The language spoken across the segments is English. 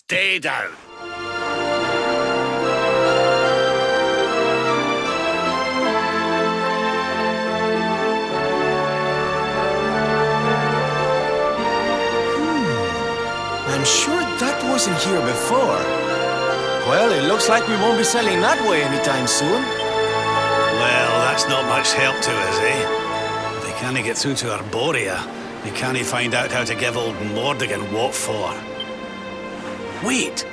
Stay down. I'm sure that wasn't here before. Well, it looks like we won't be sailing that way anytime soon. Well, that's not much help to us, eh? If they can't get through to Arborea, they can't find out how to give old Mordigan what for. Wait,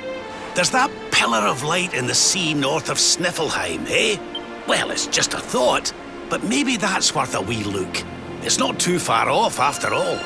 there's that pillar of light in the sea north of Sniffelheim, eh? Well, it's just a thought, but maybe that's worth a wee look. It's not too far off, after all.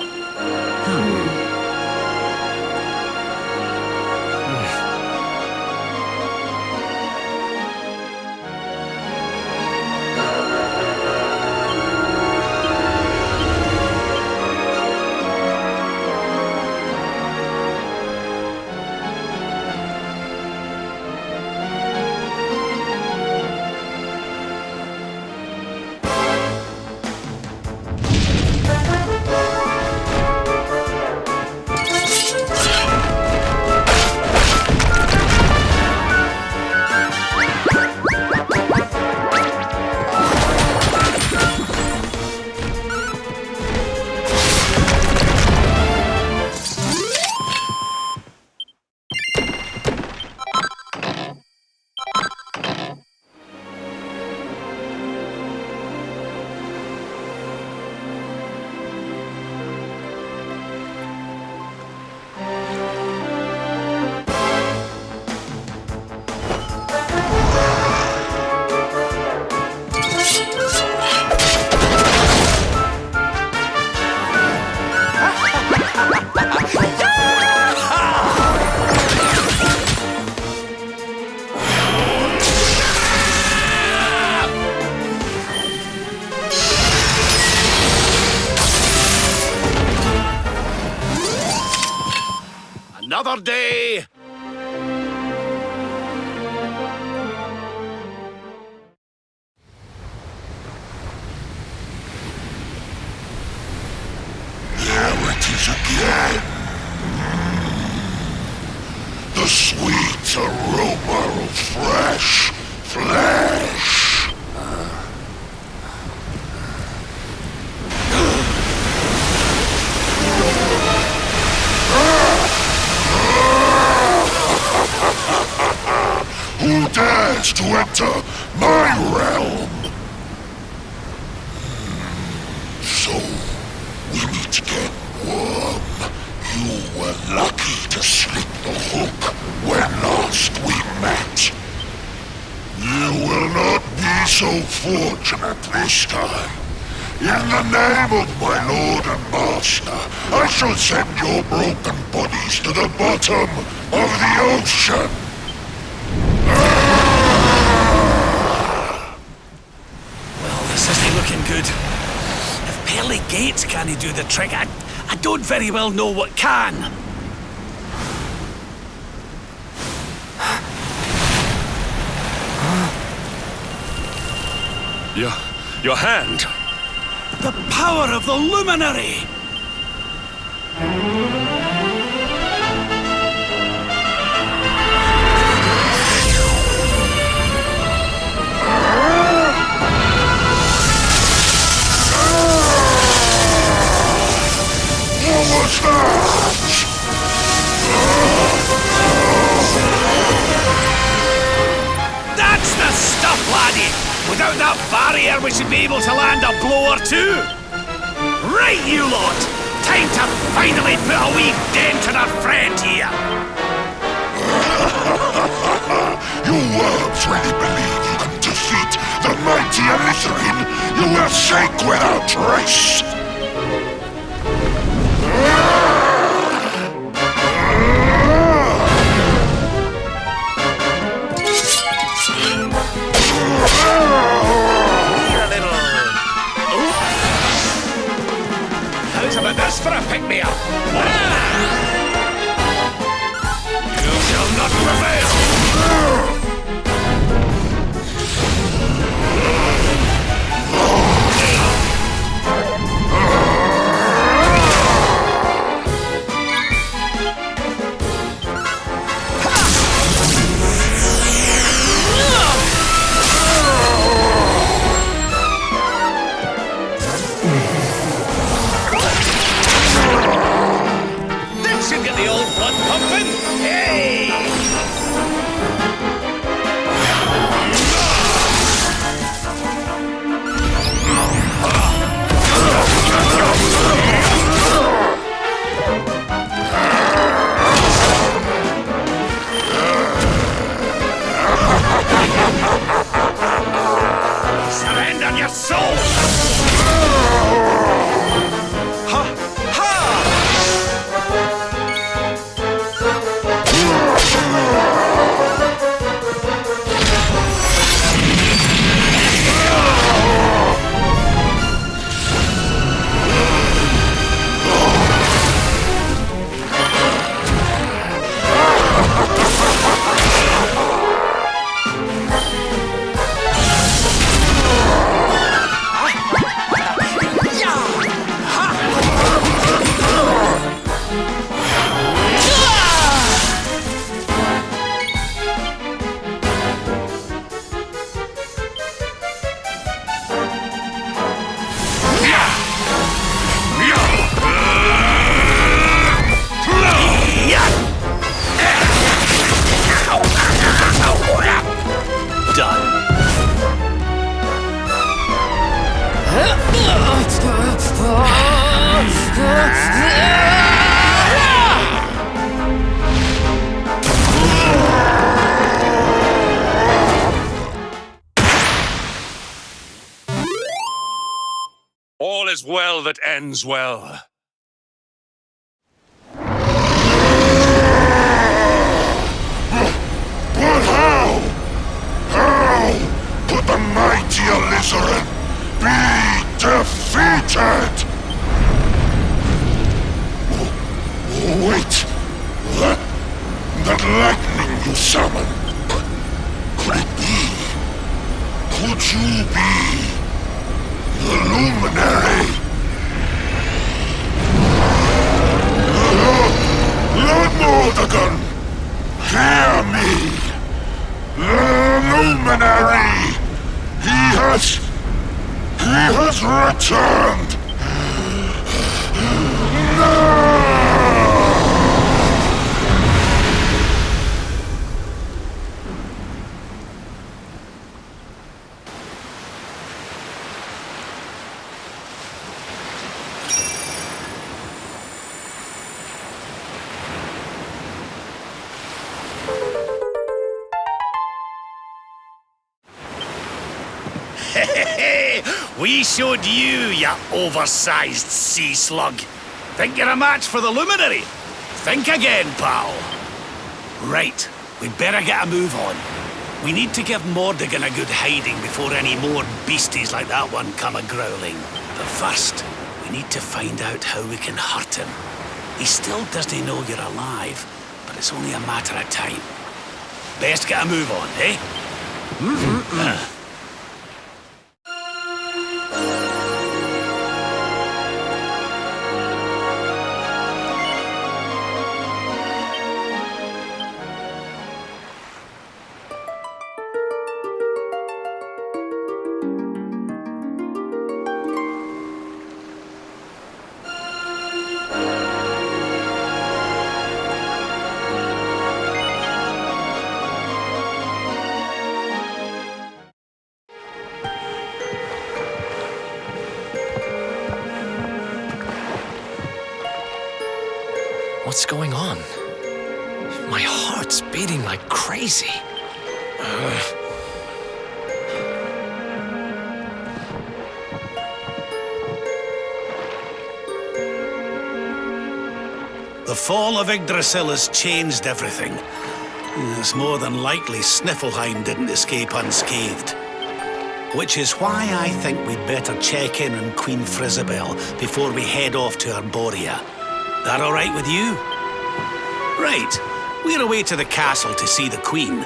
Another day. There it is again. The sweet aroma of fresh flesh. Who dares to enter my realm? So, we meet again, worm. You were lucky to slip the hook when last we met. You will not be so fortunate this time. In the name of my lord and master, I shall send your broken bodies to the bottom of the ocean. Well, this isn't looking good. If pearly gates can't do the trick, I don't very well know what can. Your hand! The power of the Luminary! What was that? That's the stuff, laddie! Without that barrier, we should be able to land a blow or two! Right, you lot! Time to finally put a wee dent in our friend here! You worms really believe you can defeat the mighty Elizarine? You will sink without trace! How's about this for a pick-me-up? You shall not prevail! surrender your soul! Ha! Ha! All is well that ends well. But how? How could the mighty Alizarin be defeated? Wait! That lightning you summoned. Could it be? Could you be the luminary? Lord Mordegon, hear me! The luminary! He has returned! No! We showed you, ya oversized sea slug. Think you're a match for the luminary? Think again, pal. Right, we'd better get a move on. We need to give Mordegon a good hiding before any more beasties like that one come a-growling. But first, we need to find out how we can hurt him. He still doesn't know you're alive, but it's only a matter of time. Best get a move on, eh? What's going on? My heart's beating like crazy. The fall of Yggdrasil has changed everything. It's more than likely Sniffleheim didn't escape unscathed. Which is why I think we'd better check in on Queen Frizzabel before we head off to Arborea. That all right with you? Right, we're away to the castle to see the Queen.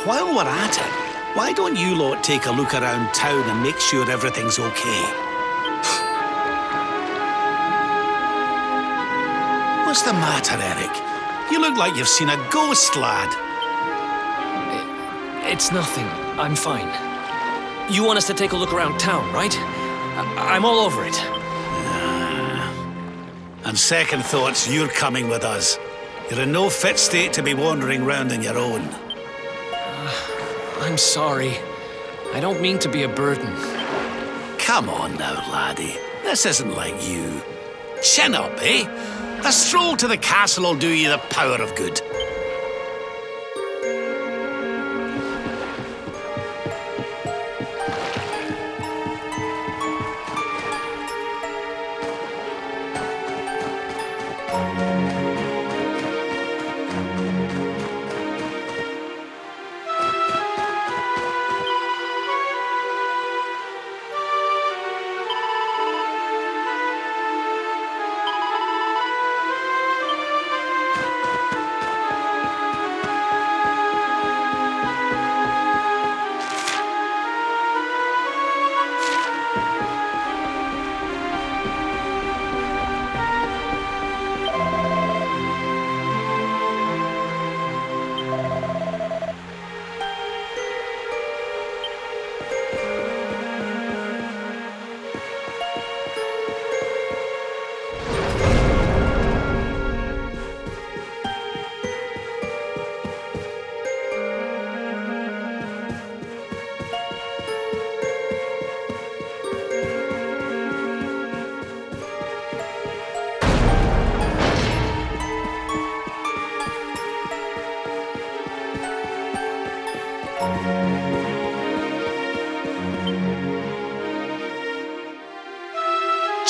While we're at it, why don't you lot take a look around town and make sure everything's okay? What's the matter, Eric? You look like you've seen a ghost, lad. It's nothing. I'm fine. You want us to take a look around town, right? I'm all over it. And second thoughts, you're coming with us. You're in no fit state to be wandering round on your own. I'm sorry. I don't mean to be a burden. Come on now, laddie. This isn't like you. Chin up, eh? A stroll to the castle will do you the power of good.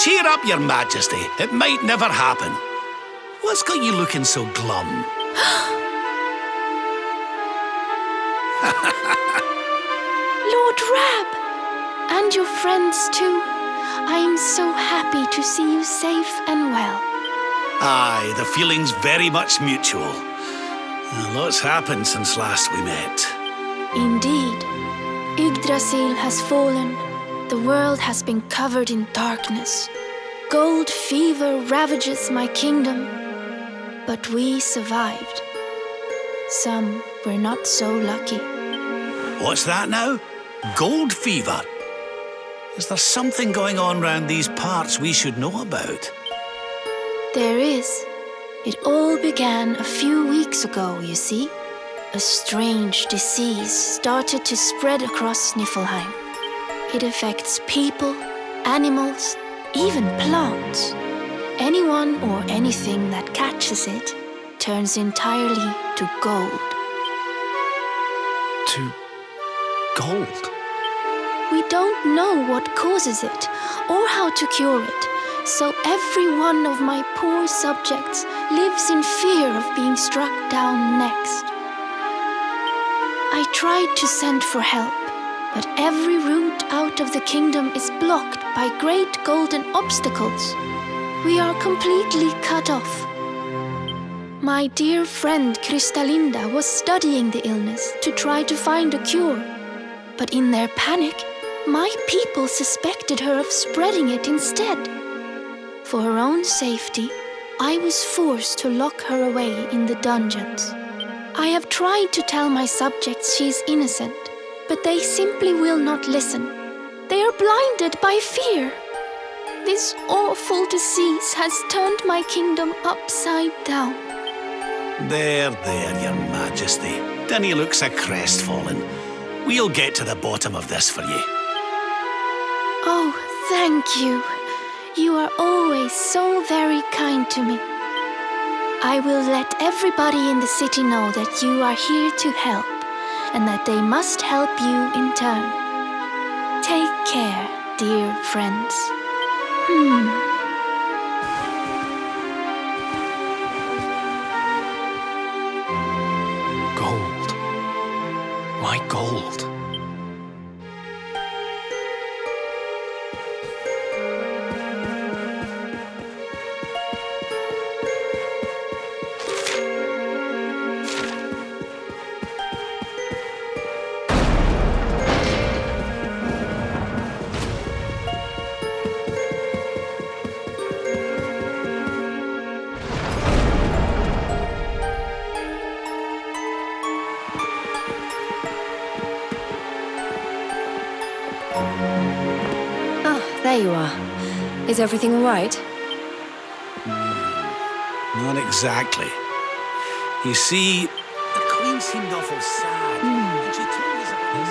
Cheer up, Your Majesty. It might never happen. What's got you looking so glum? Lord Rab! And your friends too. I am so happy to see you safe and well. Aye, the feeling's very much mutual. A lot's happened since last we met. Indeed. Yggdrasil has fallen. The world has been covered in darkness. Gold fever ravages my kingdom. But we survived. Some were not so lucky. What's that now? Gold fever? Is there something going on round these parts we should know about? There is. It all began a few weeks ago, you see. A strange disease started to spread across Niflheim. It affects people, animals, even plants. Anyone or anything that catches it turns entirely to gold. To gold? We don't know what causes it or how to cure it, so every one of my poor subjects lives in fear of being struck down next. I tried to send for help, but every route out of the kingdom is blocked by great golden obstacles. We are completely cut off. My dear friend Kristalinda was studying the illness to try to find a cure. But in their panic, my people suspected her of spreading it instead. For her own safety, I was forced to lock her away in the dungeons. I have tried to tell my subjects she is innocent, but they simply will not listen. They are blinded by fear. This awful disease has turned my kingdom upside down. There, Your Majesty. Dinna look so crestfallen. We'll get to the bottom of this for you. Oh, thank you. You are always so very kind to me. I will let everybody in the city know that you are here to help, and that they must help you in turn. Take care, dear friends. Gold. Why gold? There you are. Is everything all right? Not exactly. You see, the Queen seemed awful sad. And she told us about this.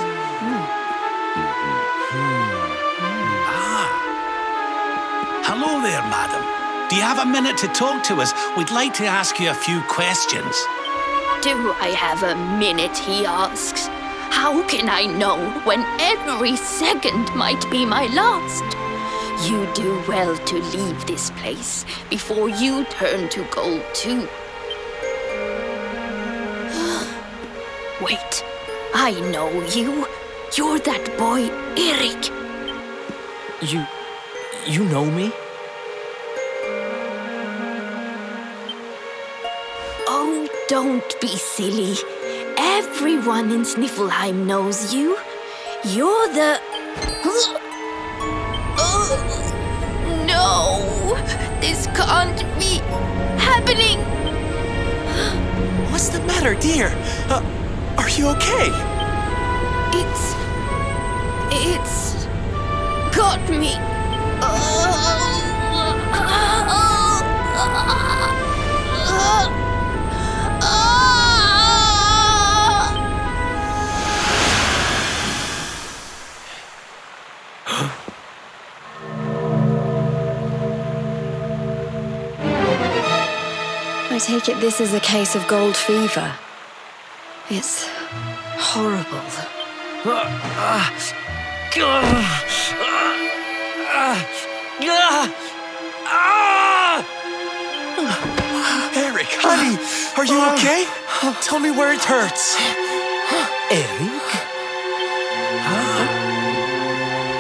Hello there, madam. Do you have a minute to talk to us? We'd like to ask you a few questions. Do I have a minute, he asks. How can I know when every second might be my last? You do well to leave this place before you turn to gold too. Wait, I know you. You're that boy, Erik. You know me? Oh, don't be silly. Everyone in Sniffelheim knows you. You're the... Oh, no! This can't be happening! What's the matter, dear? Are you okay? It's got me. I take it this is a case of gold fever. It's horrible. Eric, honey, are you okay? Tell me where it hurts. Eric?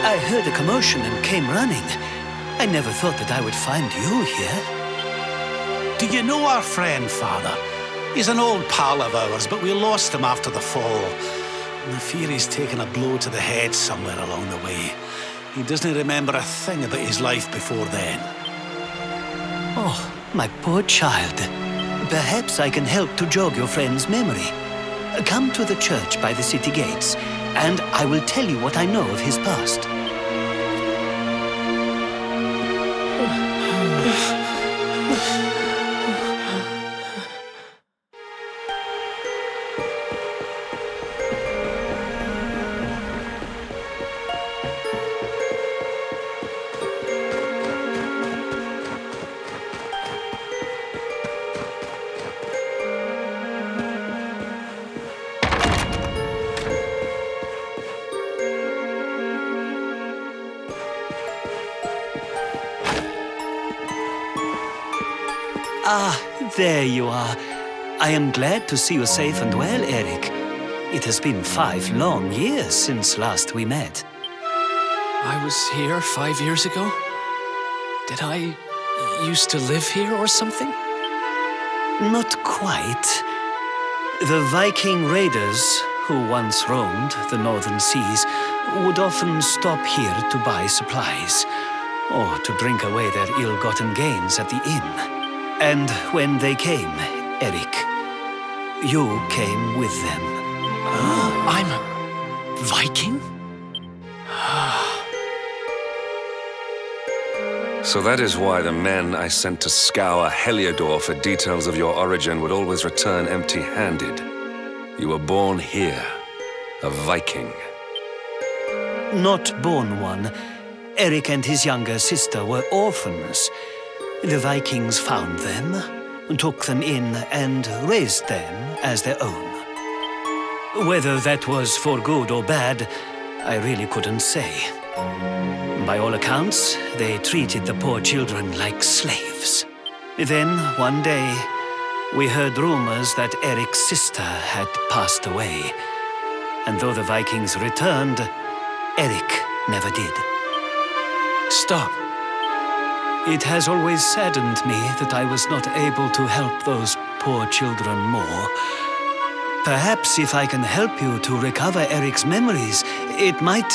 I heard a commotion and came running. I never thought that I would find you here. Do you know our friend, Father? He's an old pal of ours, but we lost him after the fall. And I fear he's taken a blow to the head somewhere along the way. He doesn't remember a thing about his life before then. Oh, my poor child. Perhaps I can help to jog your friend's memory. Come to the church by the city gates, and I will tell you what I know of his past. Ah, there you are. I am glad to see you safe and well, Eric. It has been 5 long years since last we met. I was here 5 years ago? Did I used to live here or something? Not quite. The Viking raiders, who once roamed the northern seas, would often stop here to buy supplies, or to drink away their ill-gotten gains at the inn. And when they came, Eric, you came with them. I'm a Viking? So that is why the men I sent to scour Heliodor for details of your origin would always return empty-handed. You were born here, a Viking. Not born one. Eric and his younger sister were orphans. The Vikings found them, took them in, and raised them as their own. Whether that was for good or bad, I really couldn't say. By all accounts, they treated the poor children like slaves. Then, one day, we heard rumors that Eric's sister had passed away. And though the Vikings returned, Eric never did. Stop. It has always saddened me that I was not able to help those poor children more. Perhaps if I can help you to recover Eric's memories, it might...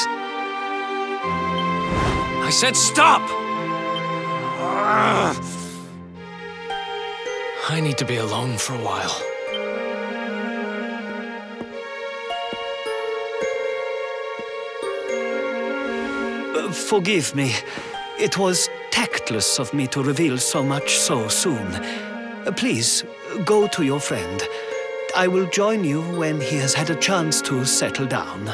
I said stop! I need to be alone for a while. Forgive me. It was tactless of me to reveal so much so soon. Please, go to your friend. I will join you when he has had a chance to settle down.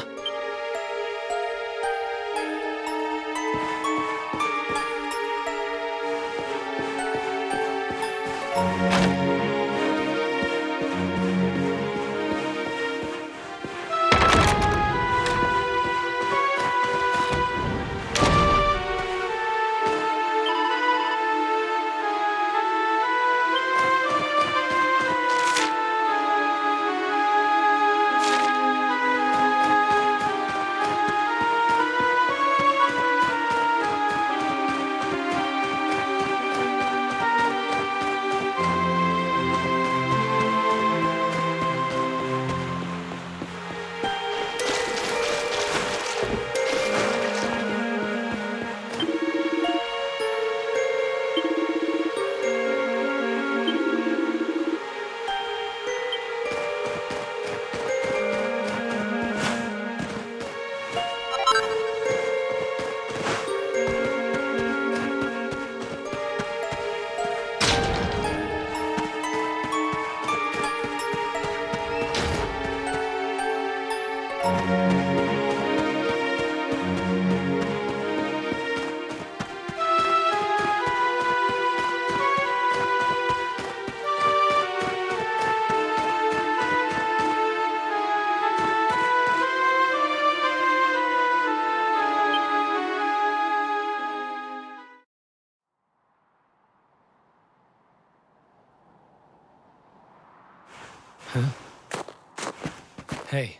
Hey,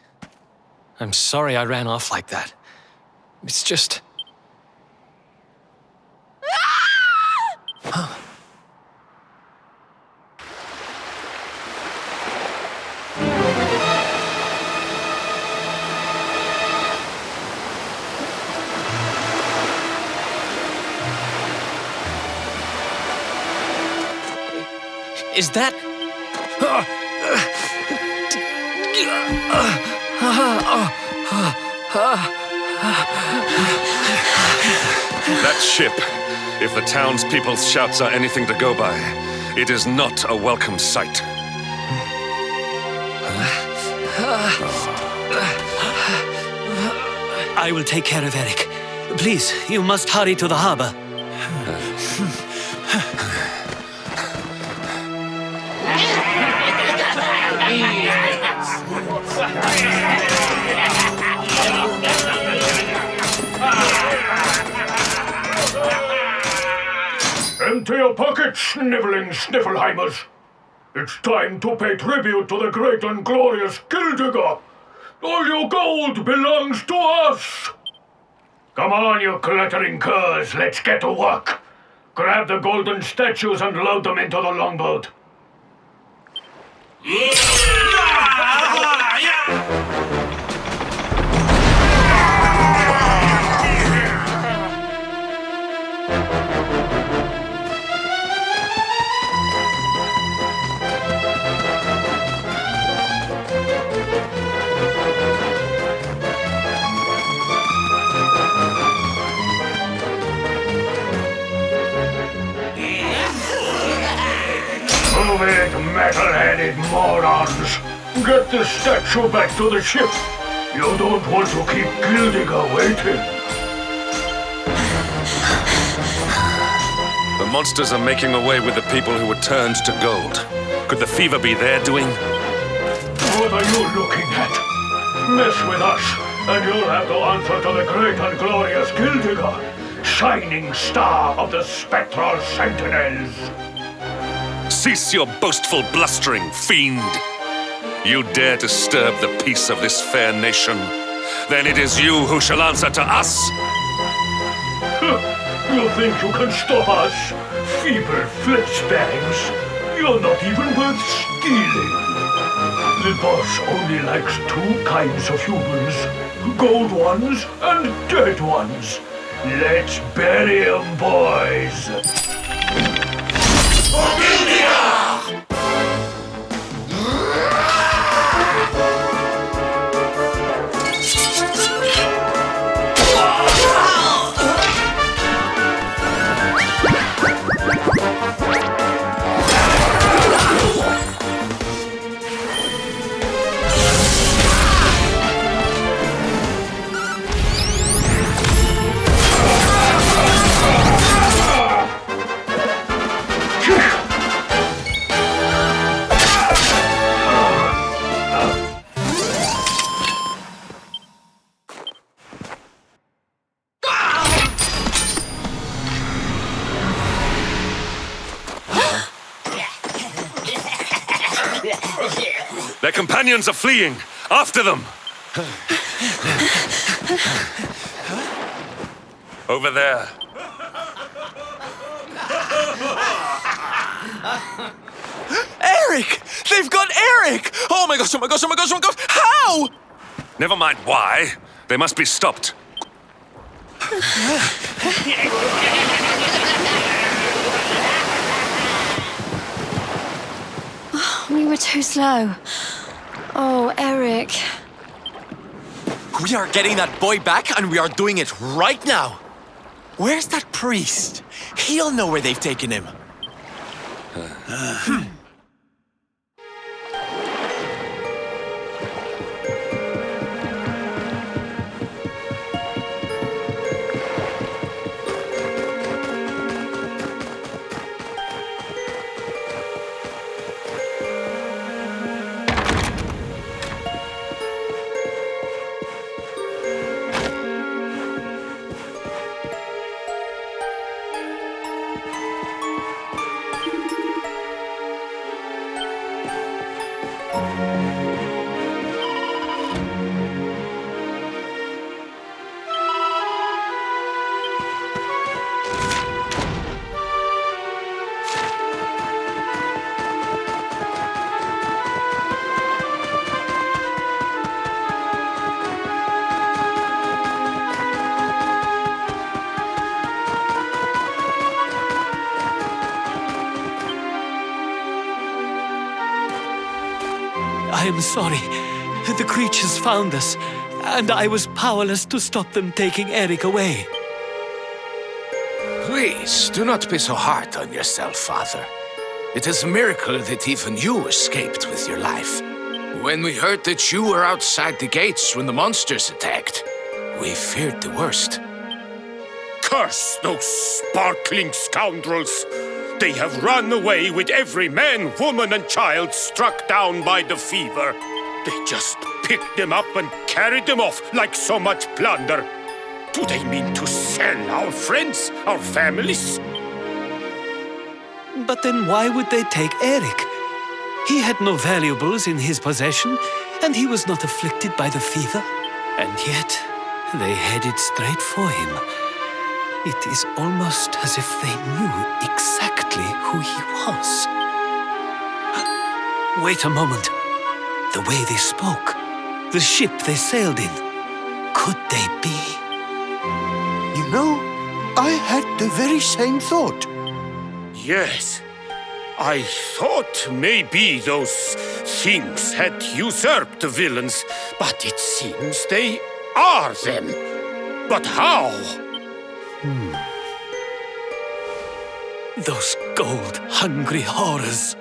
I'm sorry I ran off like that. It's just... Huh. Is that... That ship, if the townspeople's shouts are anything to go by, it is not a welcome sight. I will take care of Eric. Please, you must hurry to the harbor. Empty your pockets, sniveling Sniffelheimers. It's time to pay tribute to the great and glorious Gildigger. All your gold belongs to us. Come on, you glittering curs, let's get to work. Grab the golden statues and load them into the longboat. Move it, metal-headed morons! Get the statue back to the ship! You don't want to keep Gildigger waiting! The monsters are making away with the people who were turned to gold. Could the fever be their doing? What are you looking at? Mess with us, and you'll have to answer to the great and glorious Gildigger, shining star of the spectral sentinels! Cease your boastful blustering, fiend! You dare disturb the peace of this fair nation? Then it is you who shall answer to us! You think you can stop us? Feeble flitchbangs! You're not even worth stealing! The boss only likes two kinds of humans. Gold ones and dead ones. Let's bury 'em, boys! Their companions are fleeing! After them! Over there. Eric! They've got Eric! Oh my gosh, oh my gosh, oh my gosh, oh my gosh! How? Never mind why. They must be stopped. We were too slow. Oh, Eric. We are getting that boy back, and we are doing it right now. Where's that priest? He'll know where they've taken him. I am sorry. The creatures found us, and I was powerless to stop them taking Eric away. Please, do not be so hard on yourself, Father. It is a miracle that even you escaped with your life. When we heard that you were outside the gates when the monsters attacked, we feared the worst. Curse those sparkling scoundrels! They have run away with every man, woman, and child struck down by the fever. They just picked them up and carried them off like so much plunder. Do they mean to sell our friends, our families? But then why would they take Eric? He had no valuables in his possession, and he was not afflicted by the fever. And yet, they headed straight for him. It is almost as if they knew exactly who he was. Wait a moment. The way they spoke, the ship they sailed in, could they be? You know, I had the very same thought. Yes. I thought maybe those things had usurped the villains, but it seems they are them. But how? Those gold-hungry horrors.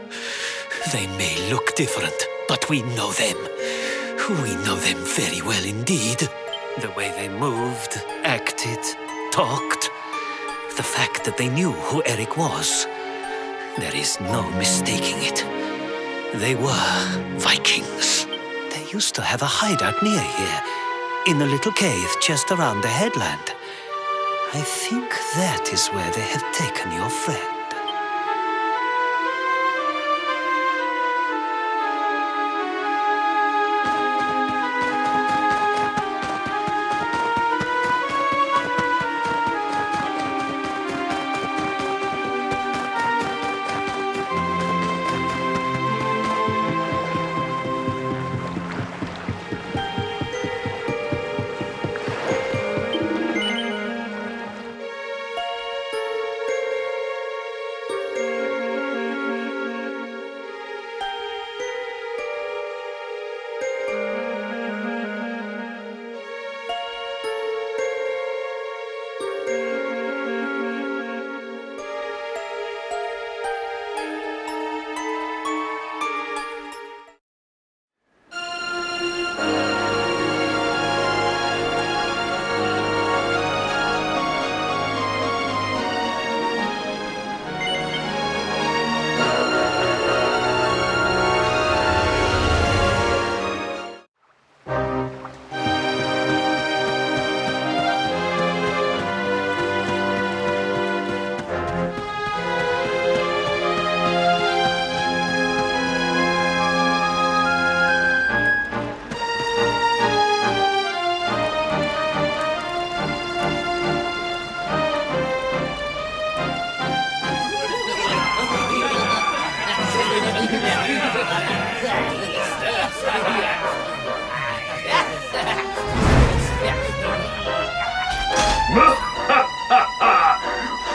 They may look different, but we know them. We know them very well indeed. The way they moved, acted, talked. The fact that they knew who Eric was. There is no mistaking it. They were Vikings. They used to have a hideout near here, in a little cave just around the headland. I think that is where they have taken your friend.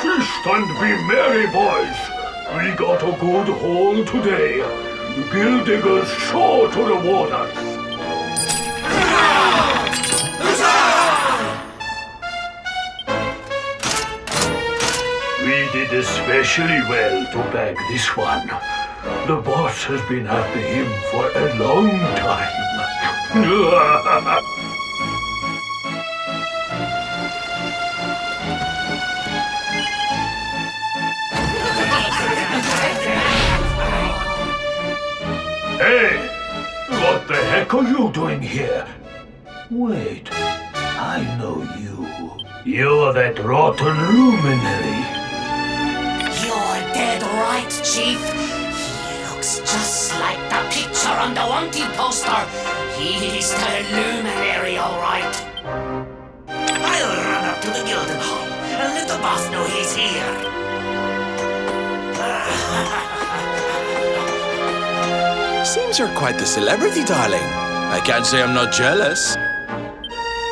Feast and be merry, boys. We got a good haul today. Gill diggers sure to reward us. We did especially well to bag this one. The boss has been after him for a long time. Hey! What the heck are you doing here? Wait, I know you. You're that rotten luminary. You're dead right, Chief. He looks just like the picture on the wanted poster. He's the luminary, all right. I'll run up to the Gilden Hall and let the boss know he's here. Seems you're quite the celebrity, darling. I can't say I'm not jealous.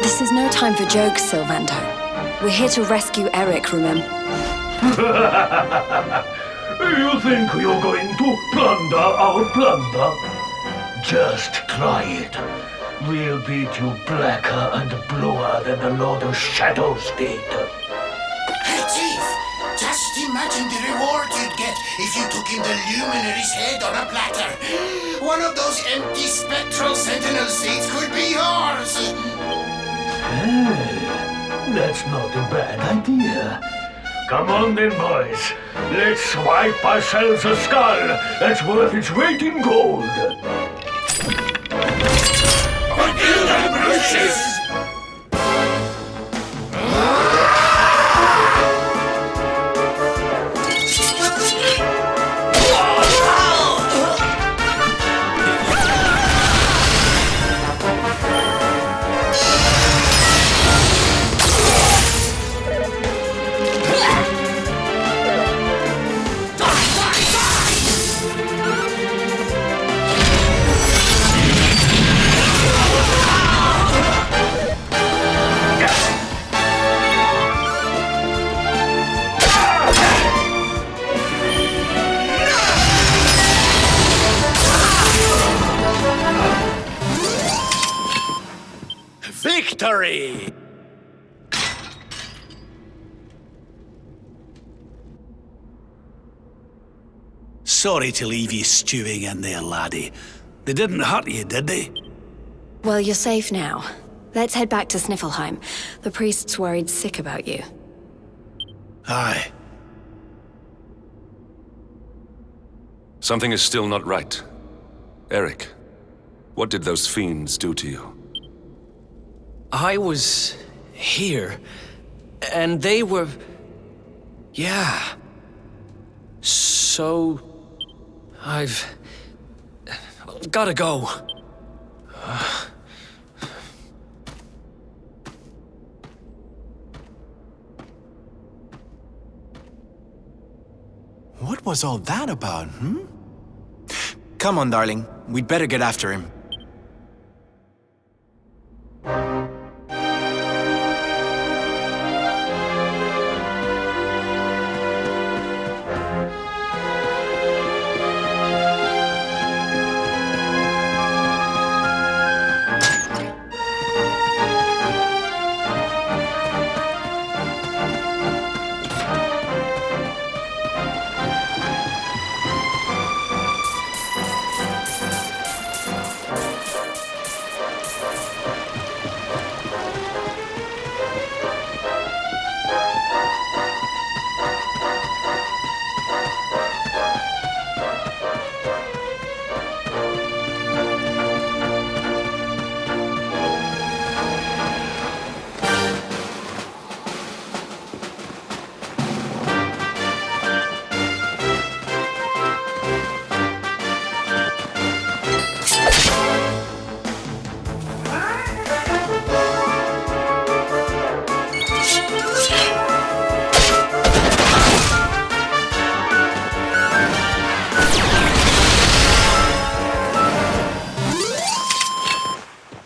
This is no time for jokes, Sylvando. We're here to rescue Eric, remember? You think you're going to plunder our plunder? Just try it. We'll beat you blacker and bluer than the Lord of Shadows did. Hey, Chief! Just imagine the reward you'd get if you took him the Luminary's head on a platter. One of those empty spectral sentinel seats could be yours! That's not a bad idea. Come on then, boys. Let's swipe ourselves a skull that's worth its weight in gold. Forgive them, Bruces! Victory! Sorry to leave you stewing in there, laddie. They didn't hurt you, did they? Well, you're safe now. Let's head back to Sniffelheim. The priest's worried sick about you. Aye. Something is still not right. Eric, what did those fiends do to you? I was here, and they were... yeah. So... I've... gotta go. What was all that about, Come on, darling. We'd better get after him.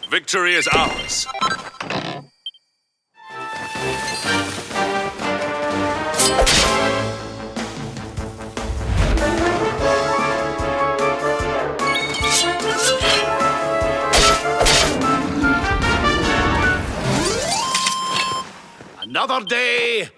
Victory is ours. Another day.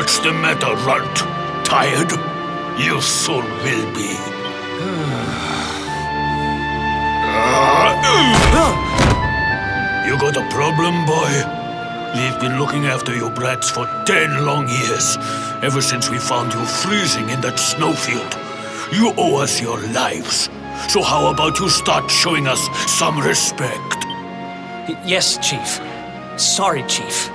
What's the matter, runt? Tired? You soon will be. You got a problem, boy? We've been looking after you brats for 10 long years, ever since we found you freezing in that snowfield. You owe us your lives. So how about you start showing us some respect? Yes, Chief. Sorry, Chief.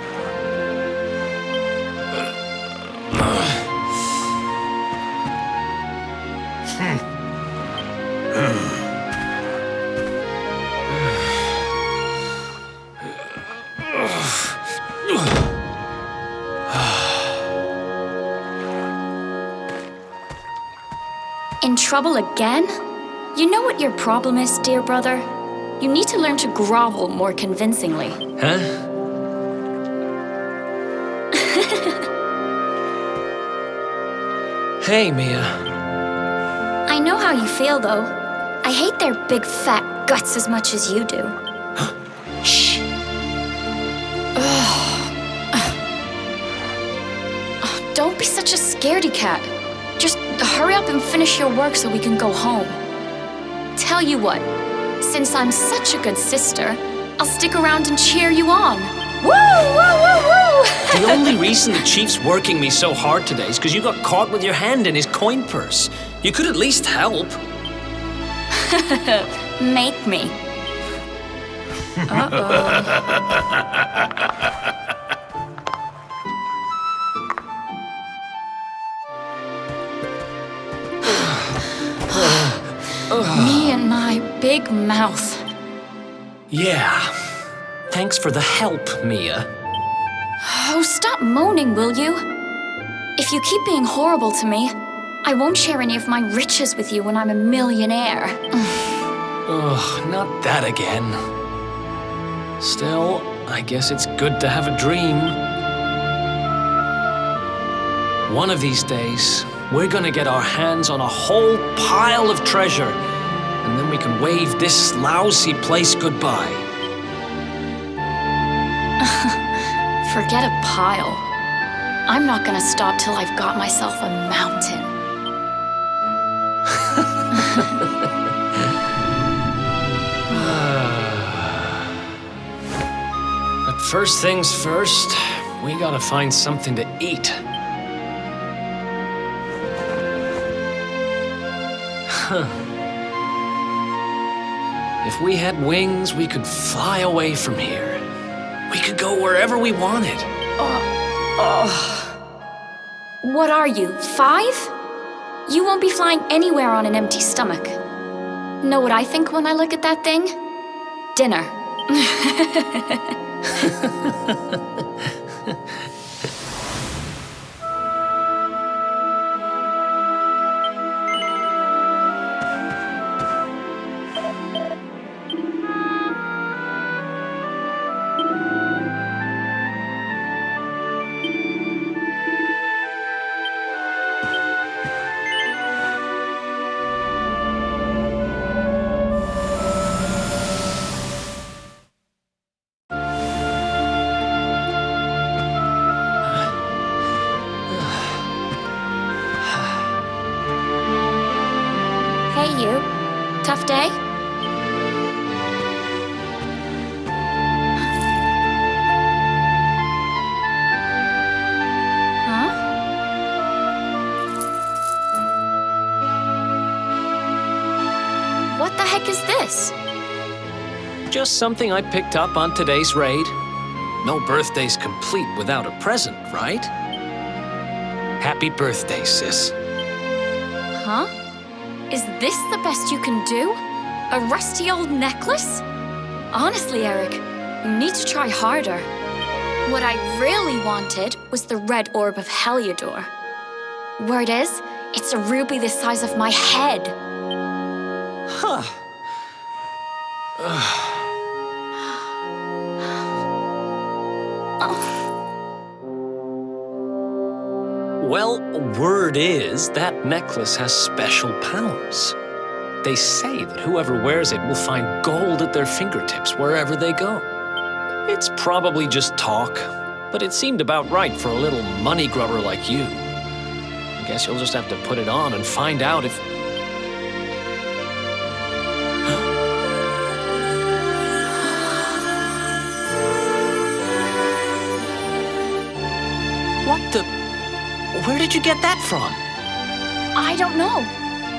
In trouble again? You know what your problem is, dear brother? You need to learn to grovel more convincingly. Huh? Hey, Mia. I know how you feel, though. I hate their big fat guts as much as you do. Shh. Don't be such a scaredy cat. Just hurry up and finish your work so we can go home. Tell you what, since I'm such a good sister, I'll stick around and cheer you on. Woo, woo, woo, woo! The only reason the Chief's working me so hard today is because you got caught with your hand in his coin purse. You could at least help. Make me. Uh-oh. Me and my big mouth. Yeah. Thanks for the help, Mia. Oh, stop moaning, will you? If you keep being horrible to me, I won't share any of my riches with you when I'm a millionaire. Ugh, not that again. Still, I guess it's good to have a dream. One of these days, we're gonna get our hands on a whole pile of treasure, and then we can wave this lousy place goodbye. Forget a pile. I'm not gonna stop till I've got myself a mountain. But first things first, we gotta find something to eat. If we had wings, we could fly away from here. We could go wherever we wanted. What are you, 5? You won't be flying anywhere on an empty stomach. Know what I think when I look at that thing? Dinner. Hey, you. Tough day? Huh? What the heck is this? Just something I picked up on today's raid. No birthday's complete without a present, right? Happy birthday, sis. Huh? Is this the best you can do? A rusty old necklace? Honestly, Eric, you need to try harder. What I really wanted was the red orb of Heliodor. Word is, it's a ruby the size of my head. Huh. Well, word is that necklace has special powers. They say that whoever wears it will find gold at their fingertips wherever they go. It's probably just talk, but it seemed about right for a little money grubber like you. I guess you'll just have to put it on and find out if... What the... Where did you get that from? I don't know.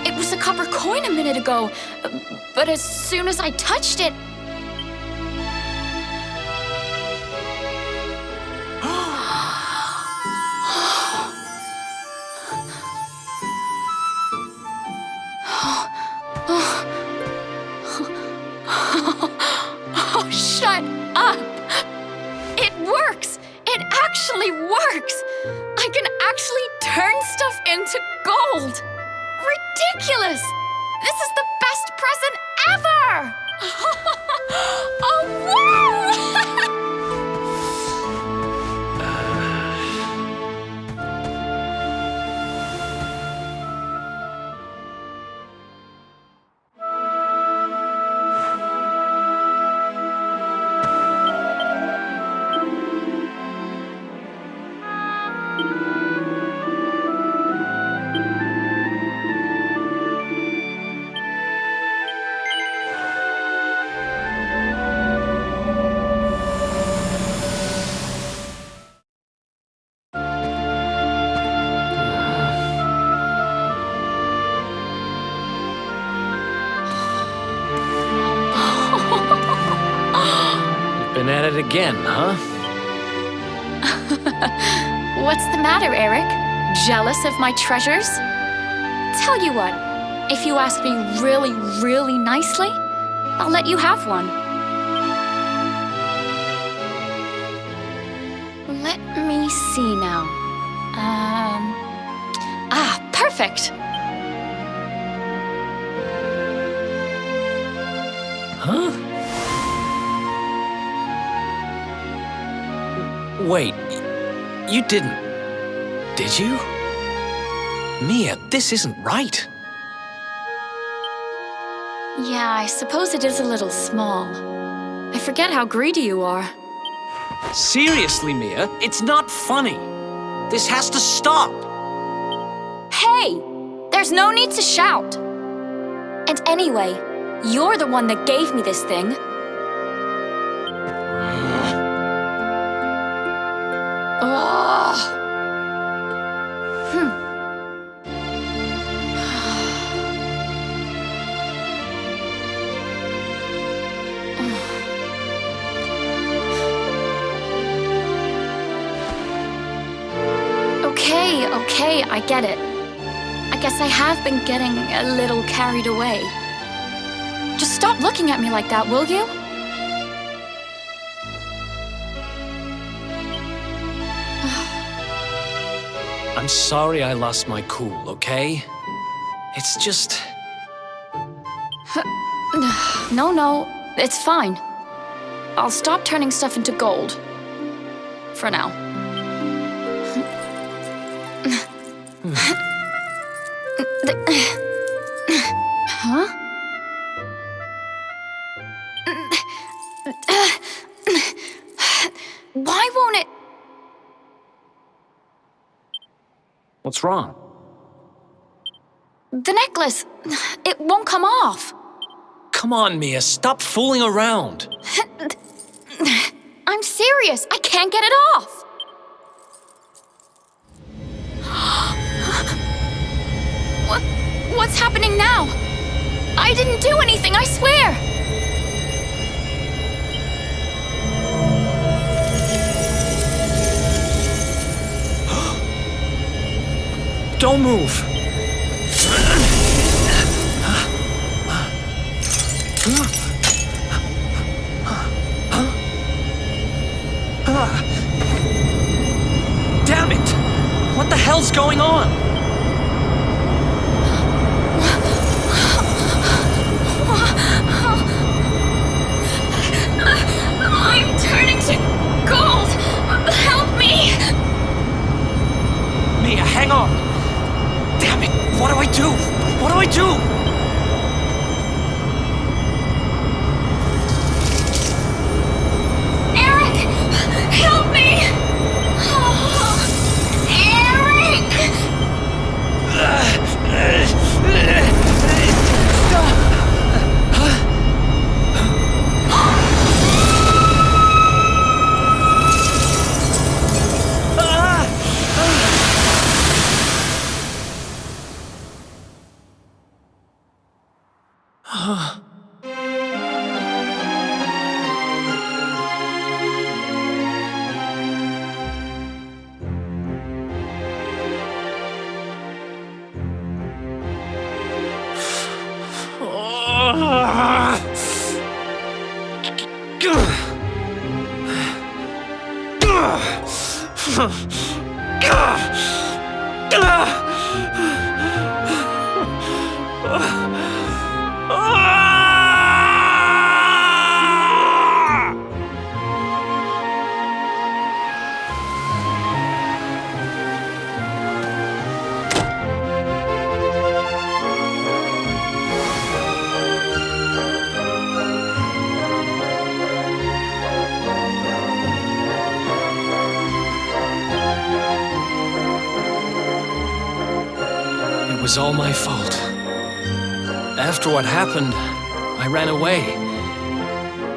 It was a copper coin a minute ago, but as soon as I touched it... Oh, shut up! It works! It actually works! I can actually turn stuff into gold! Ridiculous! This is the best present ever! Oh, wow! Been at it again, huh? What's the matter, Eric? Jealous of my treasures? Tell you what, if you ask me really, really nicely, I'll let you have one. Let me see now. Perfect. Huh? Wait, you didn't, did you? Mia, this isn't right. Yeah, I suppose it is a little small. I forget how greedy you are. Seriously, Mia, it's not funny. This has to stop. Hey! There's no need to shout. And anyway, you're the one that gave me this thing. Okay, I get it. I guess I have been getting a little carried away. Just stop looking at me like that, will you? I'm sorry I lost my cool, okay? It's just... No, it's fine. I'll stop turning stuff into gold. For now. Huh? Why won't it? What's wrong? The necklace, it won't come off. Come on, Mia, stop fooling around. I'm serious, I can't get it off. What's happening now? I didn't do anything, I swear! Don't move! Damn it! What the hell's going on? I'm turning to gold! Help me! Mia, hang on! Damn it! What do I do? What do I do? Eric! Help me! It was all my fault. After what happened, I ran away.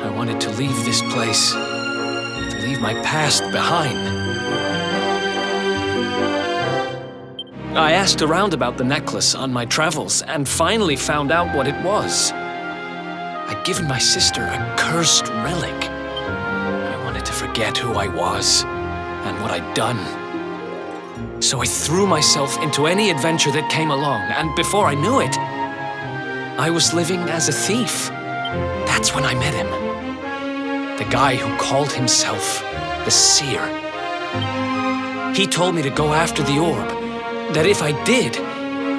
I wanted to leave this place, to leave my past behind. I asked around about the necklace on my travels and finally found out what it was. I'd given my sister a cursed relic. I wanted to forget who I was and what I'd done. So I threw myself into any adventure that came along, and before I knew it, I was living as a thief. That's when I met him. The guy who called himself the Seer. He told me to go after the orb, that if I did,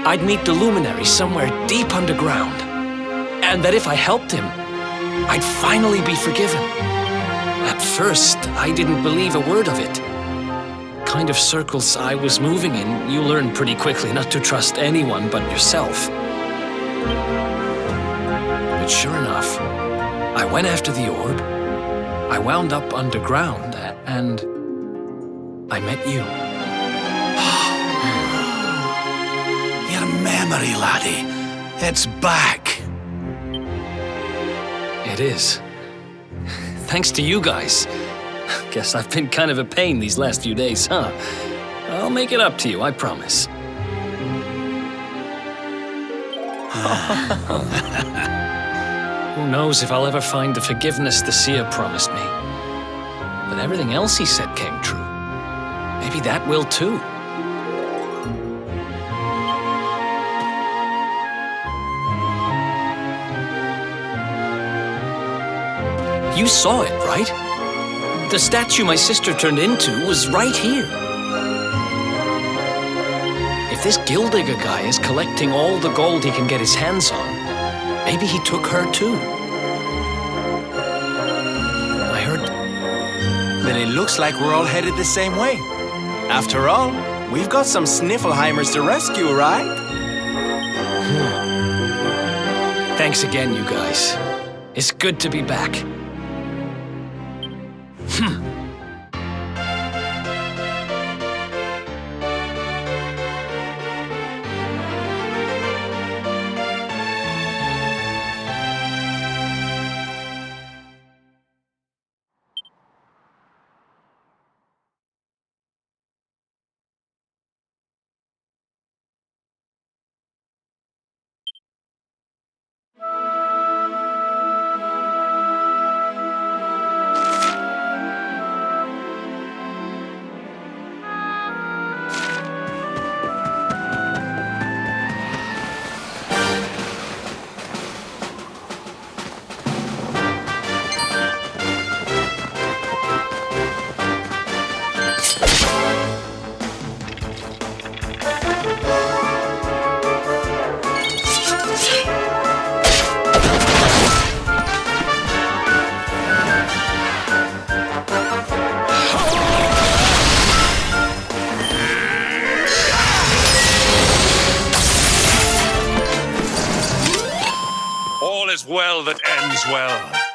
I'd meet the luminary somewhere deep underground, and that if I helped him, I'd finally be forgiven. At first, I didn't believe a word of it. Kind of circles I was moving in, you learn pretty quickly not to trust anyone but yourself. But sure enough, I went after the orb, I wound up underground, and I met you. Your memory, laddie. It's back. It is. Thanks to you guys. Guess I've been kind of a pain these last few days, huh? I'll make it up to you, I promise. Who knows if I'll ever find the forgiveness the seer promised me. But everything else he said came true. Maybe that will too. You saw it, right? The statue my sister turned into was right here. If this Gildigger guy is collecting all the gold he can get his hands on, maybe he took her too. I heard... Then it looks like we're all headed the same way. After all, we've got some Sniffelheimers to rescue, right? Thanks again, you guys. It's good to be back. All is well that ends well.